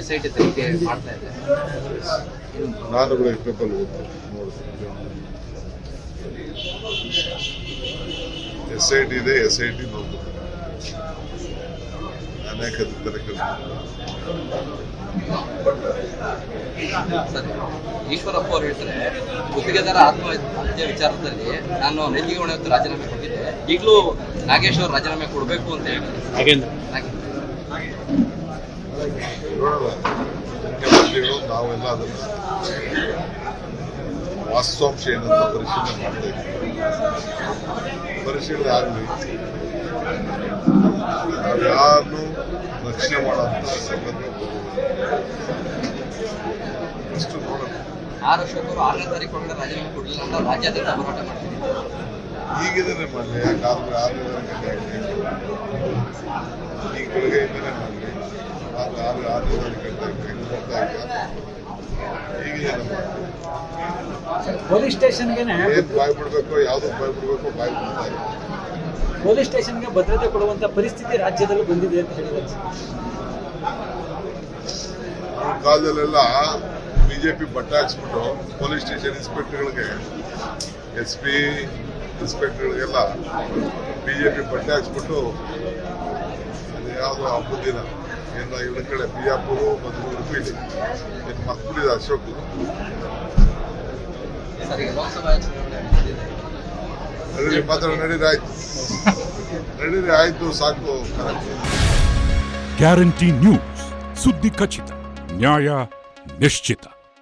SIT ತನಿಖೆ ಮಾಡ್ತಾ ಇದೆ. ನಾನು ಕೂಡ ಪೇಪರ್ ಓದ್ತೀನಿ ನೋಡ್ತೀನಿ. SIT ಇದೆ, SIT ನೋಡ್ತೀನಿ. ಅನೇಕ ತನಿಖೆ ಸರ್, ಈಶ್ವರಪ್ಪ ಅವರು ಹೇಳ್ತಾರೆ, ಗುತ್ತಿಗೆದಾರ ಆತ್ಮಹತ್ಯೆ ವಿಚಾರದಲ್ಲಿ ನಾನು ನೆಲ್ಲಿಗೆ ಹೊಣೆ ಹೊತ್ತು ರಾಜೀನಾಮೆ ಕೊಟ್ಟಿದ್ದೆ, ಈಗಲೂ ನಾಗೇಶ್ ಅವರು ರಾಜೀನಾಮೆ ಕೊಡಬೇಕು ಅಂತ ಹೇಳ್ತಾರೆ. ನೋಡೋಣ, ಮುಖ್ಯಮಂತ್ರಿಗಳು ನಾವೆಲ್ಲ ಅದನ್ನು ವಾಸ್ತವಾಂಶ ಏನಂತ ಪರಿಶೀಲನೆ ಮಾಡ್ತಾ ಇದ್ದೀವಿ. ಪರಿಶೀಲನೆ ಆಗಲಿ, ನಾವ್ಯಾರನ್ನು ರಕ್ಷಣೆ ಮಾಡೋಂಥ ಸಂದರ್ಭ ಅಷ್ಟು ನೋಡೋಣ. 6 ವರ್ಷಕ್ಕೂ 6ನೇ ತಾರೀಕು ಒಳಗಡೆ ರಾಜೀನಾಮೆ ಕೊಡಲಿಲ್ಲ ಅಂತ ರಾಜ್ಯಾದ್ಯಂತ ಹೋರಾಟ ಮಾಡ್ತೀನಿ. ಈಗಿದ್ರೆ ಮಾಡಲಿ, ಯಾಕಾದ್ರೆ 6ನೇ ಗಂಟೆ ಆಗಲಿ, ಈಗ ಬೆಳಗ್ಗೆ ಇಂದನೇ ಮಾಡಲಿ, 6ನೇ ಗಂಟೆ ಈಗಿದ್ರೆ ಪೊಲೀಸ್ ಸ್ಟೇಷನ್ಗೆ ಏನ್ ಬಾಯ್ ಬಿಡ್ಬೇಕು, ಯಾವ್ದಕ್ಕೆ ಬಾಯ್ ಬಿಡ್ಬೇಕು, ಬಾಯ್ ಬಿಡ್ತಾ ಇಲ್ಲ. ಪೊಲೀಸ್ ಸ್ಟೇಷನ್ಗೆ ಭದ್ರತೆ ಕೊಡುವಂತ ಪರಿಸ್ಥಿತಿ ರಾಜ್ಯದಲ್ಲಿ ಬಂದಿದೆ ಅಂತ ಹೇಳಿದ್ದಾರೆ. ಕಾಲದಲ್ಲೆಲ್ಲ ಬಿಜೆಪಿ ಬಟ್ಟೆ ಹಾಕ್ಸ್ಬಿಟ್ಟು ಪೊಲೀಸ್ ಸ್ಟೇಷನ್ ಇನ್ಸ್ಪೆಕ್ಟರ್ಗಳಿಗೆ, SP ಇನ್ಸ್ಪೆಕ್ಟರ್ಗಳಿಗೆಲ್ಲ ಬಿಜೆಪಿ ಬಟ್ಟೆ ಹಾಕ್ಸ್ಬಿಟ್ಟು ಅದು ಯಾವುದೋ ಹಬ್ಬದ ದಿನ ಎಲ್ಲ ಇವ್ರ ಕಡೆ ಬಿಜಾಪುರ ಮತ್ತು ಉಡುಪಿಲಿ ಏನು ಮಕ್ಕಳಿದೆ ಅಶೋಕ್ ಮಾತ್ರ ನಡೀರಿ ಆಯ್ತು ಸಾಕು. ಗ್ಯಾರಂಟಿ ನ್ಯೂಸ್, ಸುದ್ದಿ ಖಚಿತ, ನ್ಯಾಯ ನಿಶ್ಚಿತ.